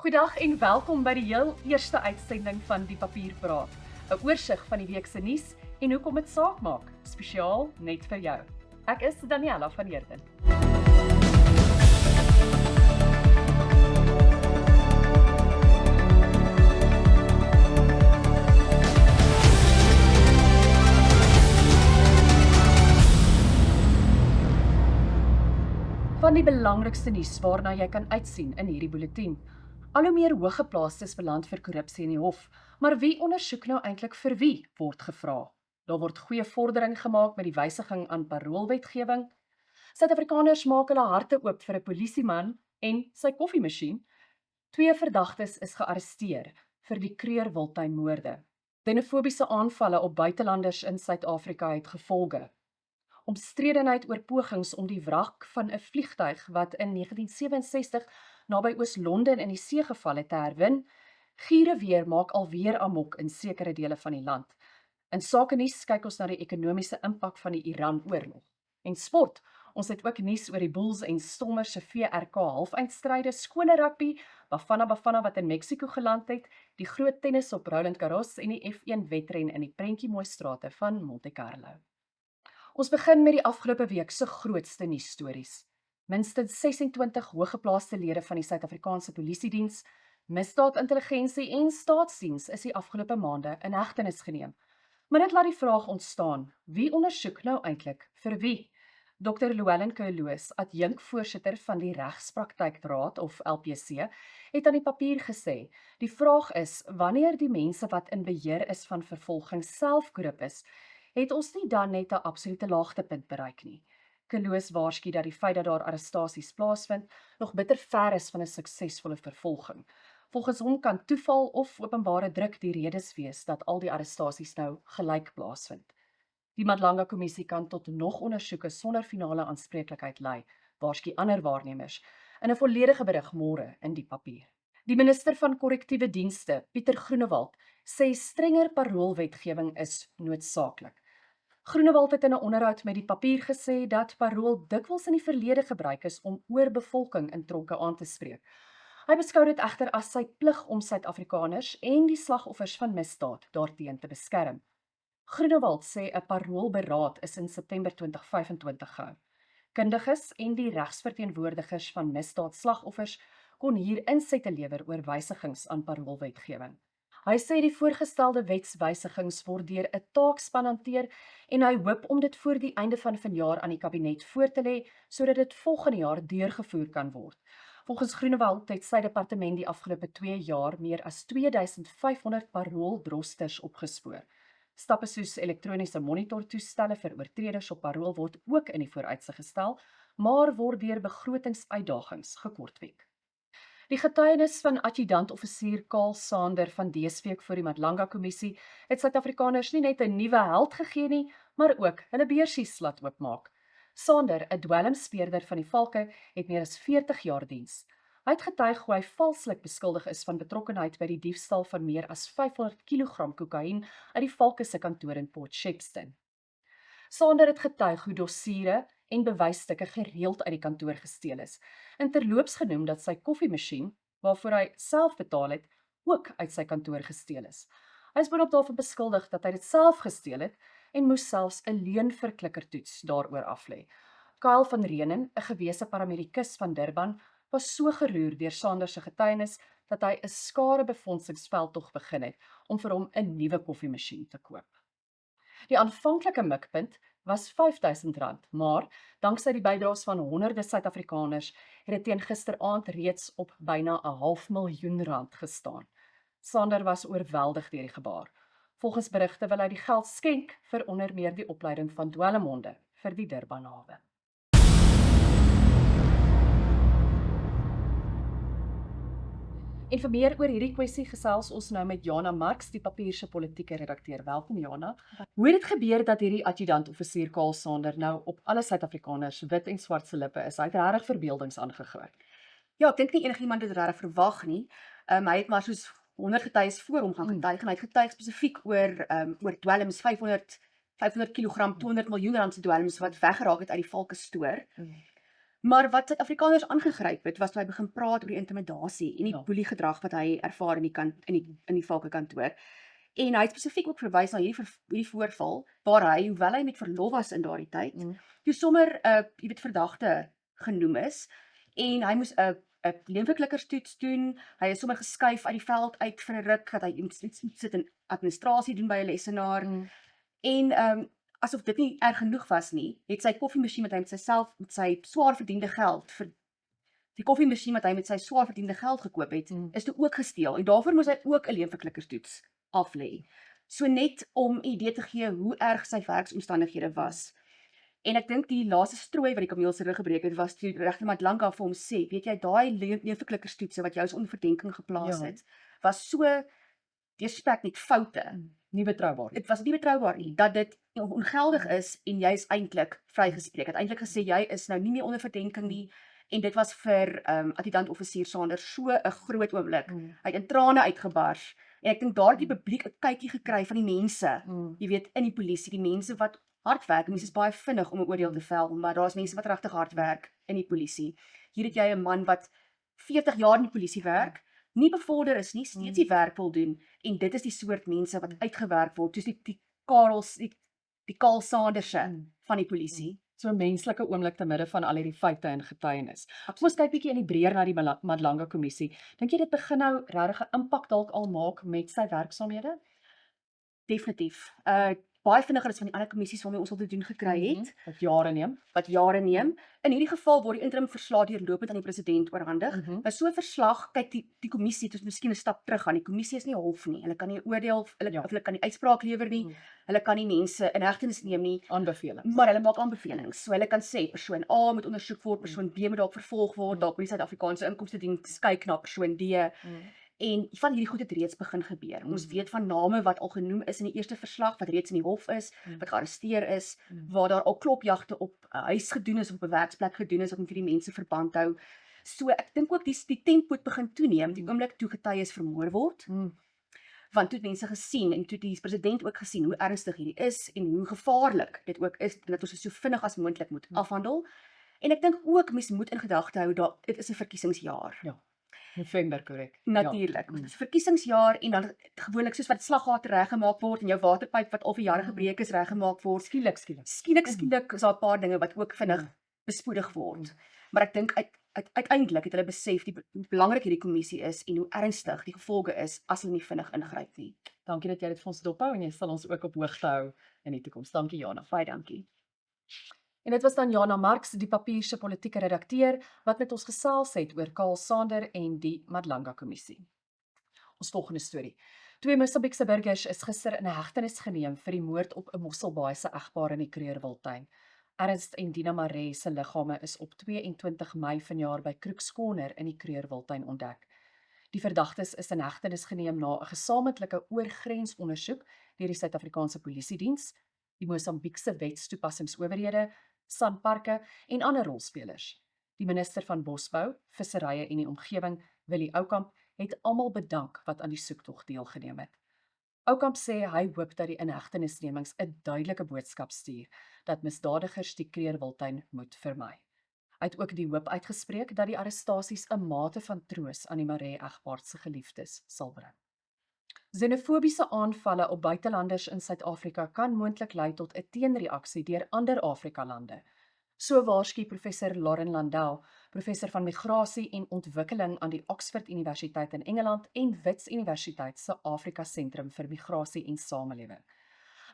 Goeiedag en welkom by die heel eerste uitsending van Die Papier Praat. 'n Oorsig van die week se nuus en hoekom dit saak maak, spesiaal net vir jou. Ek is Daniella van Heerden. Van die belangrikste nuus waarna jy kan uitsien in hierdie bulletin. Al hoe meer hoëgeplaastes beland vir korrupsie in die hof, maar wie ondersoek nou eintlik vir wie, word gevra. Daar word goeie vordering gemaak met die wysiging aan paroolwetgewing. Suid-Afrikaners maak hulle harte oop vir 'n polisieman en sy koffiemasjien. 2 verdagtes is gearresteer vir die Kreur-Wildtuin-moorde. Xenofobiese aanvalle op buitelanders in Suid-Afrika het gevolge. Omstredenheid oor pogings om die wrak van 'n vliegtuig wat in 1967 naby Oos-London in die see geval het te herwin. Giere weer maak alweer amok in sekere dele van die land. In sake nuus kyk ons na die ekonomiese impak van die Iran-oorlog. En sport, ons het ook nuus oor die Bulls en Stormers se VRK halfeindstryde, skole rugby, Bafana wat in Mexiko geland het, die groot tennis op Roland Garros en die F1 wedren in die prentjie-mooi strate van Monte Carlo. Ons begin met die afgelope week se grootste nuusstories. Minstens 26 hoëgeplaaste lede van die Suid-Afrikaanse Polisiediens, misdaadintelligensie en staatsdiens is die afgelope maande in hegtenis geneem. Maar dit laat die vraag ontstaan, wie ondersoek nou eintlik vir wie? Dr. Llewellyn Kouloos, adjunkvoorsitter van die Regspraktykraad of LPC, het aan die papier gesê, die vraag is, wanneer die mense wat in beheer is van vervolging self korrup is, het ons nie dan net 'n absolute laagtepunt bereik nie. Kouloos waarsku dat die feit dat daar arrestasies plaasvind, nog bitter ver is van 'n suksesvolle vervolging. Volgens hom kan toeval of openbare druk die redes wees dat al die arrestasies nou gelyk plaasvind. Die Madlanga-kommissie kan tot nog ondersoeke sonder finale aanspreeklikheid lei, waarsku ander waarnemers, in 'n volledige berig môre in die papier. Die minister van korrektiewe dienste, Pieter Groenewald, sê strenger paroolwetgewing is noodsaaklik. Groenewald het in 'n onderhoud met die papier gesê dat parool dikwels in die verlede gebruik is om oorbevolking in tronke aan te spreek. Hy beskou dit egter as sy plig om Suid-Afrikaners en die slagoffers van misdaad daarteen te beskerm. Groenewald sê 'n paroolberaad is in September 2025 gehou. Kundiges en die regsverteenwoordigers van misdaadslagoffers kon hier insette lewer oor wysigings aan paroolwetgewing. Hy sê die voorgestelde wetswysigings word deur 'n taakspan hanteer en hy hoop om dit voor die einde van vanjaar aan die kabinet voor te lê sodat dit volgende jaar deurgevoer kan word. Volgens Groenewald het sy departement die afgelope 2 jaar meer as 2500 parooldrosters opgespoor. Stappe soos elektroniese monitortoestelle vir oortreders op parool word ook in die vooruitsig gestel, maar word deur begrotingsuitdagings gekortwek. Die getuienis van adjudant-offisier Karl Sander van Deesweek voor die Madlanga-kommissie het Suid-Afrikaners nie net 'n nuwe held gegee nie, maar ook hulle beursies laat oopmaak. Sander, 'n dwelmspeurder van die Valke, het meer as 40 jaar diens. Hy het getuig hoe hy valslik beskuldig is van betrokkenheid by die diefstal van meer as 500 kg kokain uit die Valke se kantoor in Port Shepstone. Sander het getuig hoe dossiere en bewysstukke gereeld uit die kantoor gesteel is, en terloops genoem dat sy koffiemasjien, waarvoor hy self betaal het, ook uit sy kantoor gesteel is. Hy is boonop daarvan beskuldig dat hy dit self gesteel het en moes selfs 'n leunverklikkertoets daaroor aflê. Kyle van Renen, 'n gewese paramedikus van Durban, was so geroer deur Sander se getuienis dat hy 'n skare befondsingsveldtog begin het om vir hom 'n nuwe koffiemasjien te koop. Die aanvanklike mikpunt was R5000, maar danksy die bydraes van honderde Suid-Afrikaners het dit teen gisteraand reeds op byna R500.000 gestaan. Sander was oorweldig deur die gebaar. Volgens berigte wil hy die geld skenk vir onder meer die opleiding van dwelmhonde vir die Durban-hawe. En vir meer oor hierdie kwessie gesels ons nou met Jana Marx, die papier se politieke redakteur. Welkom Jana. Hoe het dit gebeur dat hierdie adjudant-offisier Karl Sander nou op alle Suid-Afrikaners wit en swart se lippe is? Hy het regtig verbeeldings aangegooi. Ja, ek dink nie enigiemand het dit regtig verwag nie. Hy het maar soos 100 getuies voor hom gaan getuig en hy het getuig spesifiek oor dwelms 500 kg, R200 miljoen se dwelms wat weggeraak het uit die Valke stoor. Maar wat Suid-Afrikaners aangegryp het, was toe hy begin praat oor die intimidasie en die Ja. boeliegedrag wat hy ervaar in die Valke-kantoor. En hy het spesifiek ook verwys na hierdie voorval waar hy, hoewel hy met verlof was in daardie tyd, toe sommer 'n verdagte genoem is en hy moes 'n leenverklikkerstoets doen. Hy is sommer geskuif uit die veld uit vir 'n ruk dat hy moet sit in administrasie doen by 'n lesenaar. En asof dit nie erg genoeg was nie, het sy koffiemasjien wat hy met sy swaar verdiende geld die koffiemasjien wat hy met sy swaar verdiende geld gekoop het, is toe ook gesteel en daarvoor moes hy ook 'n leenverklikkerstoets aflê. So net om 'n idee te gee hoe erg sy werksomstandighede was. En ek dink die laaste strooi wat die kameel se rug gebreek het, was toe regter Madlanga vir hom sê, weet jy, daai leenverklikkerstoetse wat jou so onder verdenking geplaas het, was so deurspek met foute. Nie betroubaar. Dit was nie betroubaar nie, dat dit ongeldig is en jy is eintlik vrygespreek. Het eintlik gesê jy is nou nie meer onder verdenking nie en dit was vir adjutant-offisier Sanders so 'n groot oomblik. Hy het in trane uitgebars en ek dink daardie publiek 'n kykie gekry van die mense, jy weet, in die polisie, die mense wat hard werk. Mense is baie vinnig om 'n oordeel te vel, maar daar's mense wat regtig hard werk in die polisie. Hier het jy 'n man wat 40 jaar in die polisie werk, nie bevorder is nie, steeds die werk wil doen en dit is die soort mense wat uitgewerk word, soos die Karels, die Karl Sanderse van die polisie. So 'n menslike oomblik te midde van al hierdie feite en getuienis. Kom ons kyk bietjie in die breër na die Madlanga kommissie. Dink jy dit begin nou regtig 'n impak dalk al maak met sy werksaamhede? Definitief. Baie vinniger as van die ander kommissies waarmee ons al te doen gekry het, Wat jare neem. In hierdie geval word die interim verslag deurlopend aan die president oorhandig. By so 'n verslag kyk die kommissie, dit is miskien 'n stap terug gaan. Die kommissie is nie hof nie. Hulle kan nie oordeel of hulle kan nie uitspraak lewer nie. Hulle kan nie mense in hegtenis neem nie, Aanbevelings. maar hulle maak aanbevelings. So hulle kan sê persoon A moet ondersoek word, persoon B moet dalk vervolg word, dalk moet die Suid-Afrikaanse Inkomstediens kyk na persoon D. En van hierdie goed het reeds begin gebeur. Ons weet van name wat al genoem is in die eerste verslag, wat reeds in die hof is, wat gearresteer is, waar daar al klopjagte op 'n huis gedoen is, op 'n werksplek gedoen is, om vir die mense verband hou. So ek dink ook die tempo het begin toeneem, die oomblik toe getuies vermoor word. Want toe het mense gesien en toe die president ook gesien hoe ernstig hierdie is en hoe gevaarlik dit ook is, dat ons dit so vinnig as moontlik moet afhandel. En ek dink ook mense moet in gedagte hou dat dit is 'n verkiesingsjaar. Ja. November, korrek. Natuurlik. Dit is 'n verkiesingsjaar en dan gewoonlik soos wat slaggate reggemaak word en jou waterpyp wat al vir jare gebreek is reggemaak word. Skielik is daar 'n paar dinge wat ook vinnig bespoedig word. Maar ek dink uiteindelik het hulle besef hoe belangrik hierdie kommissie is en hoe ernstig die gevolge is as hulle nie vinnig ingryp nie. Dankie dat jy dit vir ons dophou en jy sal ons ook op hoogte hou in die toekoms. Dankie Jana. Baie dankie. En dit was dan Jana Marx, die Papier se politieke redakteur, wat met ons gesels het oor Karl Sander en die Madlanga kommissie. Ons volgende storie. 2 Mosambiekse burgers is gister in hegtenis geneem vir die moord op 'n Mosselbaaise egpaar in die Krugerwiltuin. Ernst en Dina Maree se liggame is op 22 Mei vanjaar by Kroekskorner in die Krugerwiltuin ontdek. Die verdagtes is in hegtenis geneem na 'n gesamentlike oorgrensondersoek deur die Suid-Afrikaanse Polisiediens, die Mosambiekse wetstoepassingsowerhede, SANParke en ander rolspelers. Die minister van Bosbou, Visserye en die Omgewing, Willie Oukamp, het almal bedank wat aan die soektog deelgeneem het. Oukamp sê hy hoop dat die inhegtenisnemings 'n duidelike boodskap stuur dat misdadigers die Krugerwiltuin moet vermy. Hy het ook die hoop uitgespreek dat die arrestasies 'n mate van troos aan die Maree-egpaar se geliefdes sal bring. Xenofobiese aanvalle op buitelanders in Suid-Afrika kan moontlik lei tot 'n teenreaksie deur ander Afrika-lande. So waarsku professor Lauren Landau, professor van migrasie en ontwikkeling aan die Oxford Universiteit in Engeland en Wits Universiteit se Afrika Sentrum vir Migrasie en Samelewing.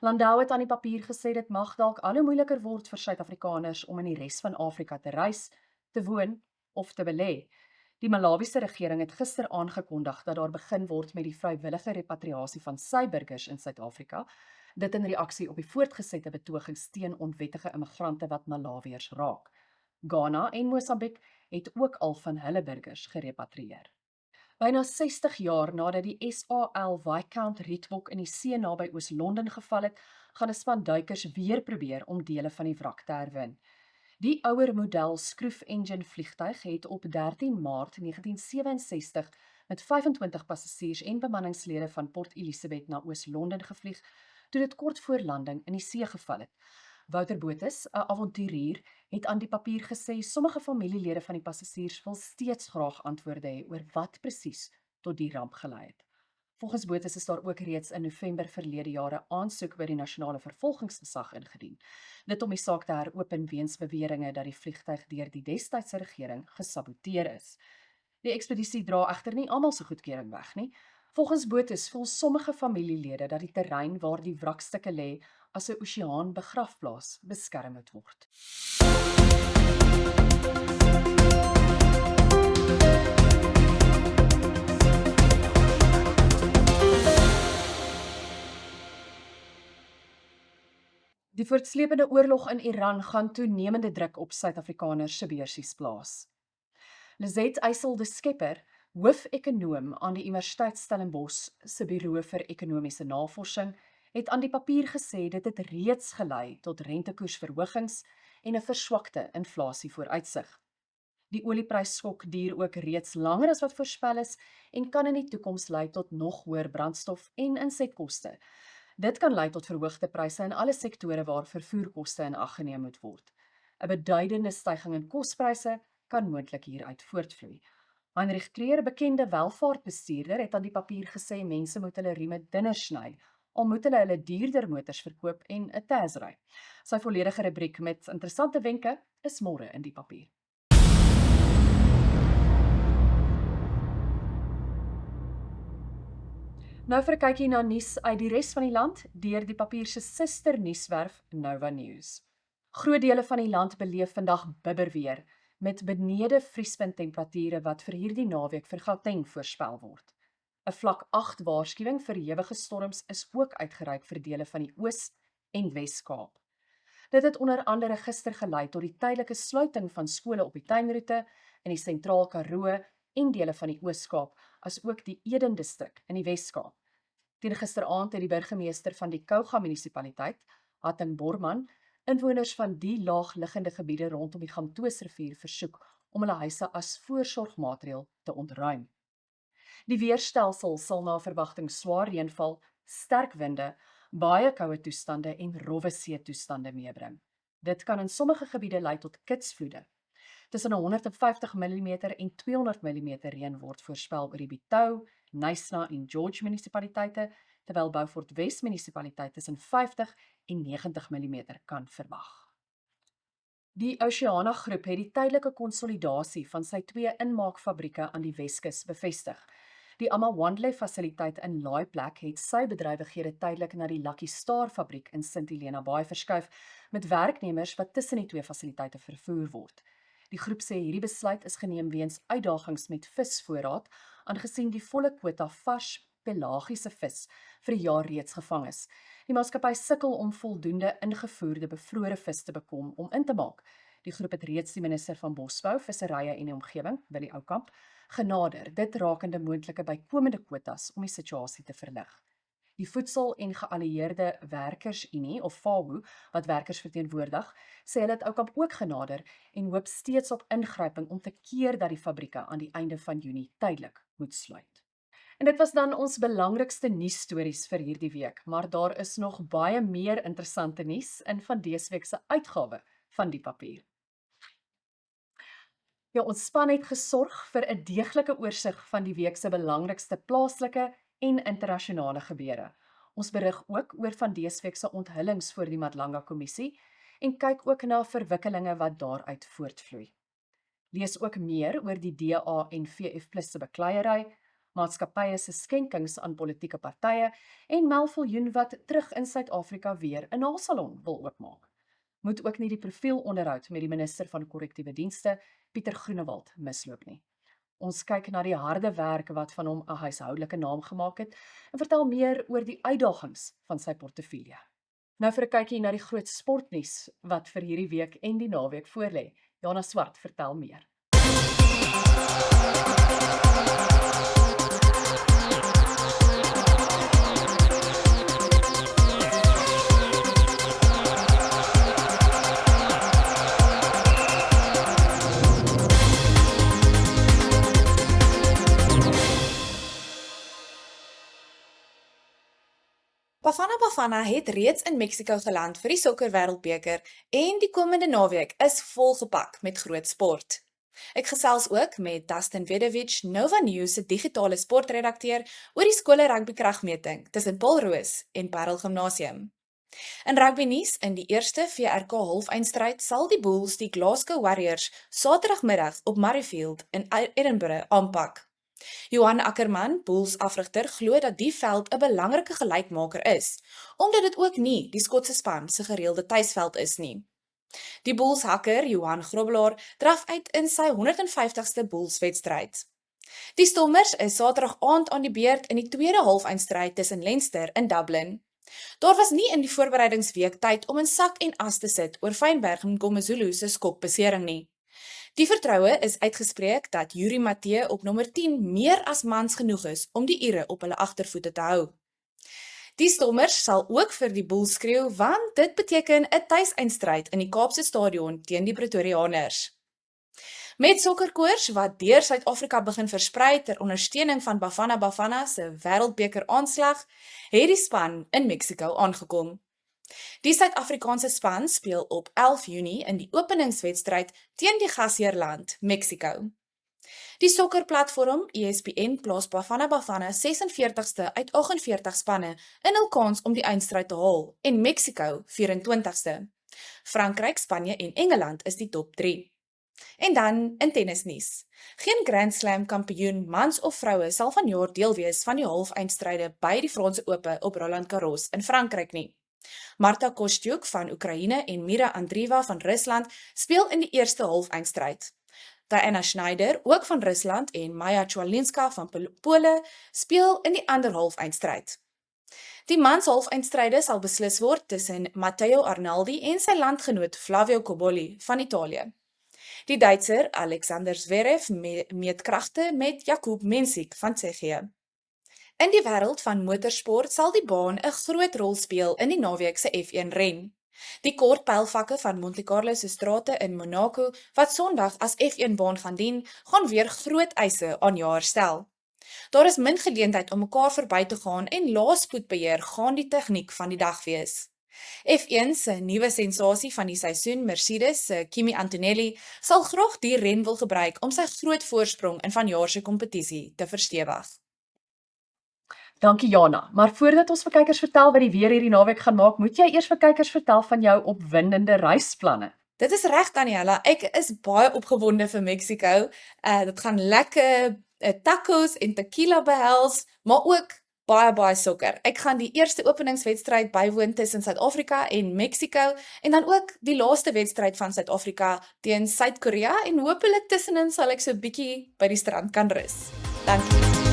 Landau het aan die papier gesê dit mag dalk al hoe moeiliker word vir Suid-Afrikaners om in die res van Afrika te reis, te woon of te belê. Die Malawiese regering het gister aangekondig dat daar begin word met die vrywillige repatriasie van sy burgers in Suid-Afrika, dit in reaksie op die voortgesette betogings teen onwettige immigrante wat Malawiërs raak. Ghana en Mosambiek het ook al van hulle burgers gerepatrieer. Byna 60 jaar nadat die SAL Viscount Rietbok in die see naby Oos-London geval het, gaan 'n span duikers weer probeer om dele van die wrak te herwin. Die ouer model skroef-engine vliegtuig het op 13 Maart 1967 met 25 passasiers en bemanningslede van Port Elizabeth na Oos-London gevlieg, toe dit kort voor landing in die see geval het. Wouter Botha, 'n avonturier, het aan die papier gesê sommige familielede van die passasiers wil steeds graag antwoorde hê oor wat presies tot die ramp gelei het. Volgens Botha is daar ook reeds in November verlede jaar 'n aansoek by die nasionale vervolgingsgesag ingedien, dit om die saak te heropen weens beweringe dat die vliegtuig deur die destydse regering gesaboteer is. Die ekspedisie dra egter nie almal se goedkeuring weg nie. Volgens Botha voel sommige familielede dat die terrein waar die wrakstukke lê as 'n oseaan begrafplaas beskerm moet word. Die voortsleepende oorlog in Iran gaan toenemende druk op Suid-Afrikaners se beursies plaas. Lizette Eysel de Skepper, hoof-ekonoom aan die Universiteit Stellenbosch se Buro vir Ekonomiese Navorsing, het aan die papier gesê dit het reeds gelei tot rentekoersverhogings en 'n verswakte inflasie vooruitsig. Die oliepryskok duur ook reeds langer as wat voorspel is en kan in die toekoms lei tot nog hoër brandstof en insetkoste. Dit kan lei tot verhoogde pryse in alle sektore waar vervoerkoste in ag geneem moet word. 'n Beduidende stygings in kospryse kan moontlik hieruit voortvloei. Heinrich Kreer, bekende welvaartbestuurder, het aan die papier gesê mense moet hulle rieme dunner sny, al moet hulle duurder motors verkoop en 'n TAS ry. Sy volledige rubriek met interessante wenke is môre in die papier. Nou vir 'n kykie na nuus uit die res van die land deur die papier se suster nuuswerf Nova News. Groot dele van die land beleef vandag bibberweer met benede vriespunt temperature wat vir hierdie naweek vir Gauteng voorspel word. 'n Vlak 8 waarskuwing vir ewige storms is ook uitgereik vir dele van die Oos- en Wes-Kaap. Dit het onder andere gister gelei tot die tydelike sluiting van skole op die tuinroete in die Sentraal Karoo en dele van die Oos-Kaap, as ook die Eden distrik in die Wes-Kaap. Teen gisteraand het die burgemeester van die Kouga munisipaliteit, Hatting Borman, inwoners van die laagliggende gebiede rondom die Gamtoosrivier versoek om hulle huise as voorsorgmaatreël te ontruim. Die weerstelsel sal na verwagting swaar reënval, sterk winde, baie koue toestande en rowwe see toestande meebring. Dit kan in sommige gebiede lei tot kitsvloede. Tussen 150 mm en 200 mm reën word voorspel oor die Bitou, Knysna en George munisipaliteite, terwyl Beaufort Wes munisipaliteit tussen 50 en 90 mm kan verwag. Die Oceana Groep het die tydelike konsolidasie van sy 2 inmaakfabrieke aan die Weskus bevestig. Die Amawandle fasiliteit in Laaiplek het sy bedrywighede tydelik na die Lucky Star fabriek in St Helena Bay verskuif met werknemers wat tussen die 2 fasiliteite vervoer word. Die groep sê hierdie besluit is geneem weens uitdagings met visvoorraad, aangesien die volle kwota vars pelagiese vis vir die jaar reeds gevang is. Die maatskappy sukkel om voldoende ingevoerde bevrore vis te bekom om in te maak. Die groep het reeds die minister van Bosbou, Visserye en die Omgewing, Willie Oukamp, genader, dit rakende moontlike bykomende kwotas om die situasie te verlig. Die Voedsel- en Geallieerde Werkersunie, of FAWU, wat werkers verteenwoordig, sê hulle het Oukamp ook genader en hoop steeds op ingryping om te keer dat die fabrieke aan die einde van Junie tydelik moet sluit. En dit was dan ons belangrikste nuusstories vir hierdie week, maar daar is nog baie meer interessante nuus in van dese week se uitgawe van die papier. Ja, ons span het gesorg vir 'n deeglike oorsig van die week se belangrikste plaaslike en internasionale gebeure. Ons berig ook oor van dese week se onthullings voor die Madlanga Kommissie en kyk ook na verwikkelinge wat daaruit voortvloei. Lees ook meer oor die DA en VF+ se bekleierery, maatskappye se skenkings aan politieke partye en Melviljoen wat terug in Suid-Afrika weer 'n nasalon wil oopmaak. Moet ook nie die profielonderhoud met die minister van korrektiewe dienste, Pieter Groenewald, misloop nie. Ons kyk na die harde werk wat van hom 'n huishoudelike naam gemaak het en vertel meer oor die uitdagings van sy portefeulje. Nou vir 'n kykie na die groot sportnuus wat vir hierdie week en die naweek voorlê. Jana Swart vertel meer. Bafana Bafana het reeds in Mexico geland vir die sokker wêreldbeker en die komende naweek is volgepak met groot sport. Ek gesels ook met Dustin Vedevich, Nova News se digitale sportredakteur, oor die skole rugby kragmeting tussen Paul Roos en Parel Gimnasium. In rugby nuus, in die eerste VRK halfeindstryd sal die Bulls die Glasgow Warriors Saterdagmiddag op Murrayfield in Edinburgh aanpak. Johan Ackerman, Bulls afrigter, glo dat die veld 'n belangrike gelykmaker is, omdat dit ook nie die Skotse span se gereelde tuisveld is nie. Die Bulls hakker, Johan Grobbelaar, draf uit in sy 150ste Bulls wedstryd. Die Stormers is Saterdag aand aan die beurt in die tweede halfeindstryd tussen Leinster in Dublin. Daar was nie in die voorbereidingsweek tyd om in sak en as te sit oor Fynberg en Gomezulu se skokbesering nie. Die vertroue is uitgespreek dat Yuri Matthee op nommer 10 meer as mans genoeg is om die Ire op hulle agtervoete te hou. Die Stormers sal ook vir die Bulls skreeu, want dit beteken 'n tuiseindstryd in die Kaapse Stadion teen die Pretoriaaners. Met sokkerkoers wat deur Suid-Afrika begin versprei ter ondersteuning van Bafana Bafana se wêreldbeker aanslag, het die span in Mexico aangekom. Die Suid-Afrikaanse span speel op 11 Junie in die openingswedstryd teen die gasheerland, Mexico. Die sokkerplatform ESPN plaas Bafana Bafana 46ste uit 48 spanne in hul kans om die eindstryd te haal en Mexico 24ste. Frankryk, Spanje en Engeland is die top 3. En dan in tennisnuus. Geen Grand Slam kampioen, mans of vroue, sal vanjaar deel wees van die halfeindstryde by die Franse Ope op Roland Garros in Frankryk nie. Marta Kostyuk van Oekraïne en Mira Andreeva van Rusland speel in die eerste halfeindstryd. Diana Schneider, ook van Rusland, en Maja Chwalinska van Pole speel in die ander halfeindstryd. Die mans halfeindstryde sal beslis word tussen Matteo Arnaldi en sy landgenoot Flavio Cobolli van Italië. Die Duitser Alexander Zverev meet kragte met Jakub Mensik van Tsjechië. In die wêreld van motorsport sal die baan 'n groot rol speel in die naweek se F1 ren. Die kort pylvakke van Monte Carlo se strate in Monaco, wat Sondag as F1 baan gaan dien, gaan weer groot eise aan jaar stel. Daar is min geleentheid om mekaar verby te gaan en laaspoedbeheer gaan die tegniek van die dag wees. F1 se nuwe sensasie van die seisoen, Mercedes se Kimi Antonelli, sal graag die ren wil gebruik om sy groot voorsprong in vanjaar se kompetisie te verstewig. Dankie Jana, maar voordat ons vir kykers vertel wat die weer hierdie naweek gaan maak, moet jy eers vir kykers vertel van jou opwindende reisplanne. Dit is reg, Daniela, ek is baie opgewonde vir Mexico. Dit gaan lekker tacos en tequila behels, maar ook baie sokker. Ek gaan die eerste openingswedstryd bywoon tussen Suid-Afrika en Mexico en dan ook die laaste wedstryd van Suid-Afrika teen Suid-Korea en hopelik tussenin sal ek so 'n bietjie by die strand kan rus. Dankie.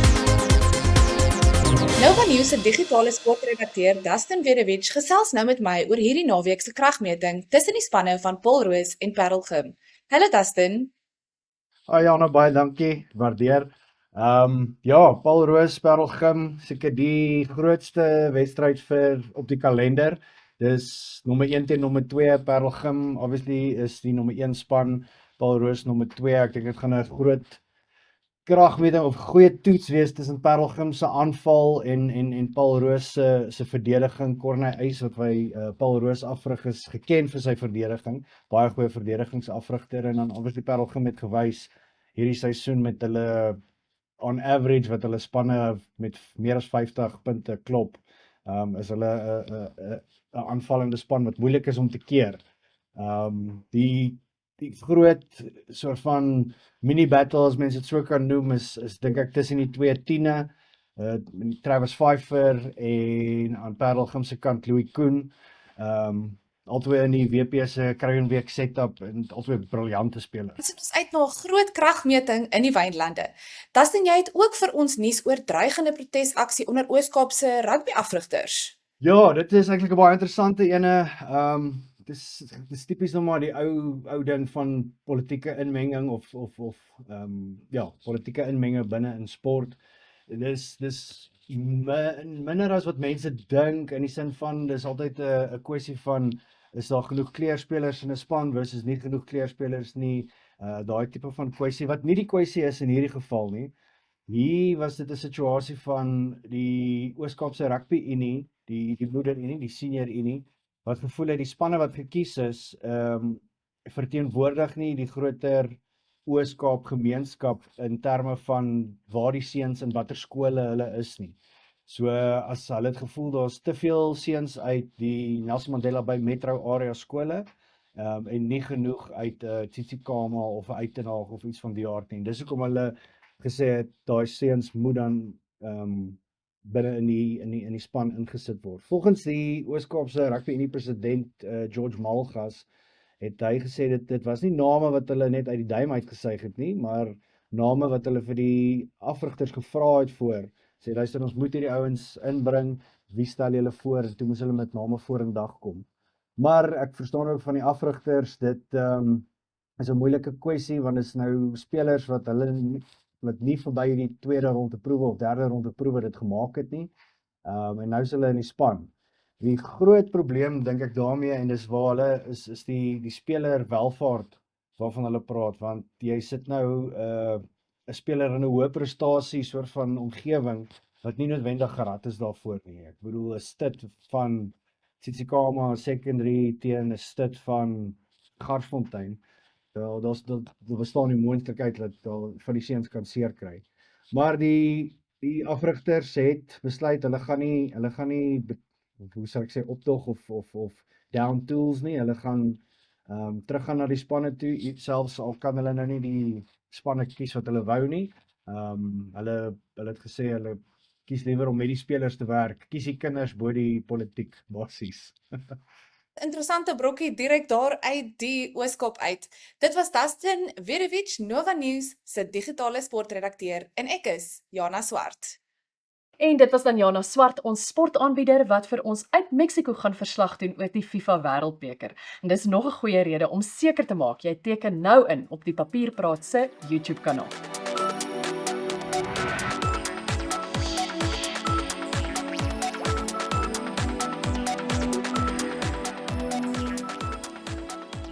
Nova News se digitale sportredakteur Dustin Vedevich gesels nou met my oor hierdie naweek se kragmeting tussen die spanne van Paul Roos en Parel Gim. Hallo Dustin. Jana, baie dankie, waardeer. Ja, Paul Roos, Parel Gim, seker die grootste wedstryd vir op die kalender. Dis nommer 1 teen nommer 2, Parel Gim, obviously is die nommer 1 span, Paul Roos nommer 2. Ek dink dit gaan 'n groot kragmeting of goeie toets wees tussen Parel Gim se aanval en Paul Roos se verdediging. Corneille Eys, wat by Paul Roos afrig is, geken vir sy verdediging, baie goeie verdedigingsafrigter, en dan obviously Parel Gim het gewys hierdie seisoen met hulle on average wat hulle spanne met meer as 50 punte klop, is hulle 'n aanvallende span wat moeilik is om te keer. Die groot soort van mini-battle, as mense dit so kan noem, is dink ek tussen die twee tiene, Travis Pfeiffer en aan Parel Gim se kant Louis Koen, albei in die WP se Kruienweek setup en albei briljante spelers. Dit sit ons uit na 'n groot kragmeting in die wynlande. Dustin, jy het ook vir ons nuus oor dreigende protesaksie onder Oos-Kaapse rugbyafrigters. Ja, dit is eintlik 'n baie interessante ene. Dis tipies nog maar die ou ding van politieke inmenging of politieke inmenging binne in sport. Dis minder as wat mense dink, in die sin van dis altyd 'n kwessie van is daar genoeg kleurspelers in 'n span versus nie genoeg kleurspelers nie. Daai tipe van kwessie wat nie die kwessie is in hierdie geval nie. Hier was dit 'n situasie van die Oos-Kaapse Rugby Unie, die broederunie, die senior unie, wat gevoel het die spanne wat gekies is, verteenwoordig nie die groter Oos-Kaap gemeenskap in terme van waar die seuns in watter skole hulle is nie. So as hulle het gevoel daar's te veel seuns uit die Nelson Mandela Bay metro area skole, en nie genoeg uit Tsitsikamma of Uitenhage of iets van die aard nie. Dis hoekom hulle gesê het daai seuns moet dan binne in die span ingesit word. Volgens die Oos-Kaapse Rugby Unie president George Malgas het hy gesê dit was nie name wat hulle net uit die duim uitgesuig het nie, maar name wat hulle vir die afrigters gevra het voor. Sê luister, ons moet hierdie ouens inbring, wie stel julle voor? En toe moes hulle met name vorendag kom. Maar ek verstaan ook van die afrigters, dit is 'n moeilike kwessie want dit is nou spelers wat nie verby die tweede ronde proewe of derde ronde proewe dit gemaak het nie. En nou is hulle in die span. Die groot probleem dink ek daarmee, en dis waar hulle is die speler welvaart waarvan hulle praat, want jy sit nou 'n speler in 'n hoë prestasie soort van omgewing wat nie noodwendig gerad is daarvoor nie. Ek bedoel 'n stit van Tsitsikamma secondary teen 'n stit van Garsfontein. Daar bestaan die moontlikheid dat van die seuns kan seer kry. Maar die afrigters het besluit hulle gaan nie hoe sal ek sê optog of down tools nie. Hulle gaan teruggaan na die spanne toe, selfs al kan hulle nou nie die spanne kies wat hulle wou nie. Hulle het gesê hulle kies liewer om met die spelers te werk. Kies die kinders bo die politiek basies. Interessante brokkie direk daar uit die Oos-Kaap uit. Dit was Dustin Vedevich, Nova News se digitale sportredakteur, en ek is Jana Swart. En dit was dan Jana Swart, ons sportaanbieder wat vir ons uit Mexiko gaan verslag doen oor die FIFA Wêreldbeker. En dis nog 'n goeie rede om seker te maak jy teken nou in op die Papierpraat se YouTube kanaal.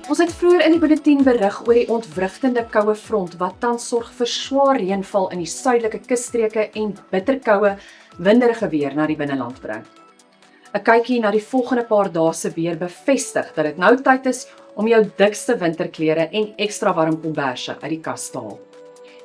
Ons het vroeër in die bulletin berig oor die ontwrigtende koue front wat tans sorg vir swaar reënval in die suidelike kusstreke en bitterkoue, winderige weer na die binneland bring. 'n Kykie na die volgende paar dae se weer bevestig dat dit nou tyd is om jou dikste winterklere en ekstra warm komberse uit die kas te haal.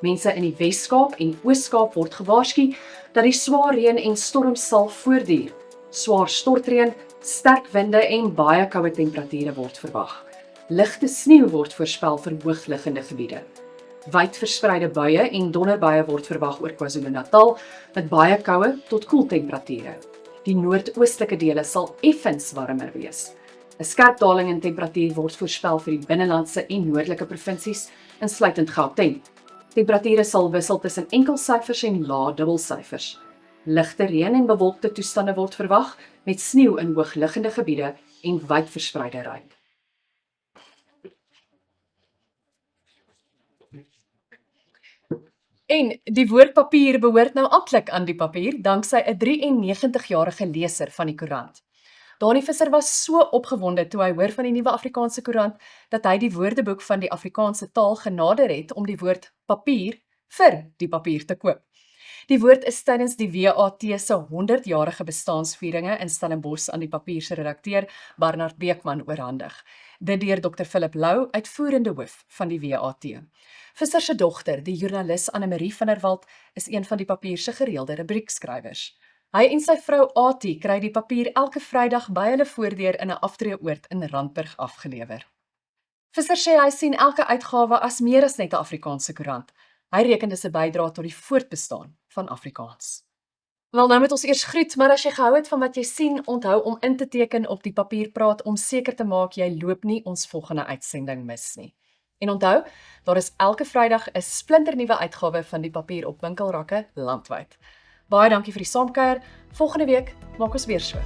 Mense in die Wes-Kaap en Oos-Kaap word gewaarsku dat die swaar reën en storm sal voortduur. Swaar stortreën, sterk winde en baie koue temperature word verwag. Ligte sneeu word voorspel vir hoogliggende gebiede. Wyd verspreide buie en donderbuie word verwag oor KwaZulu-Natal met baie koue tot koel temperature. Die noordoostelike dele sal effens warmer wees. 'n Skerp daling in temperatuur word voorspel vir die binnelandse en noordelike provinsies, insluitend Gauteng. Temperature sal wissel tussen enkelsyfers en lae dubbelsyfers. Ligte reën en bewolkte toestande word verwag met sneeu in hoogliggende gebiede en wyd verspreide reën. En die woord papier behoort nou amptelik aan die papier, danksy 'n 93-jarige leser van die koerant. Dani Visser was so opgewonde toe hy hoor van die nuwe Afrikaanse koerant, dat hy die woordeboek van die Afrikaanse taal genader het om die woord papier vir die papier te koop. Die woord is tydens die WAT se 100-jarige bestaansvieringe in Stellenbosch aan die papier se redakteur Barnard Beekman oorhandig. Dit deur Dr. Philip Lou, uitvoerende hoof van die WAT. Visser se dogter, die joernalis Anne-Marie van der Walt, is een van die papier se gereelde rubriekskrywers. Hy en sy vrou Atie kry die papier elke Vrydag by hulle voordeur in 'n aftreeoord in Randburg afgelewer. Visser sê hy sien elke uitgawe as meer as net 'n Afrikaanse koerant. Hy reken dis 'n bydrae tot die voortbestaan van Afrikaans. Wel, nou moet ons eers groet, maar as jy gehou het van wat jy sien, onthou om in te teken op die Papierpraat om seker te maak jy loop nie ons volgende uitsending mis nie. En onthou, daar is elke Vrydag 'n splinternuwe uitgawe van die papier op winkelrakke landwyd. Baie dankie vir die saamkuier. Volgende week maak ons weer so.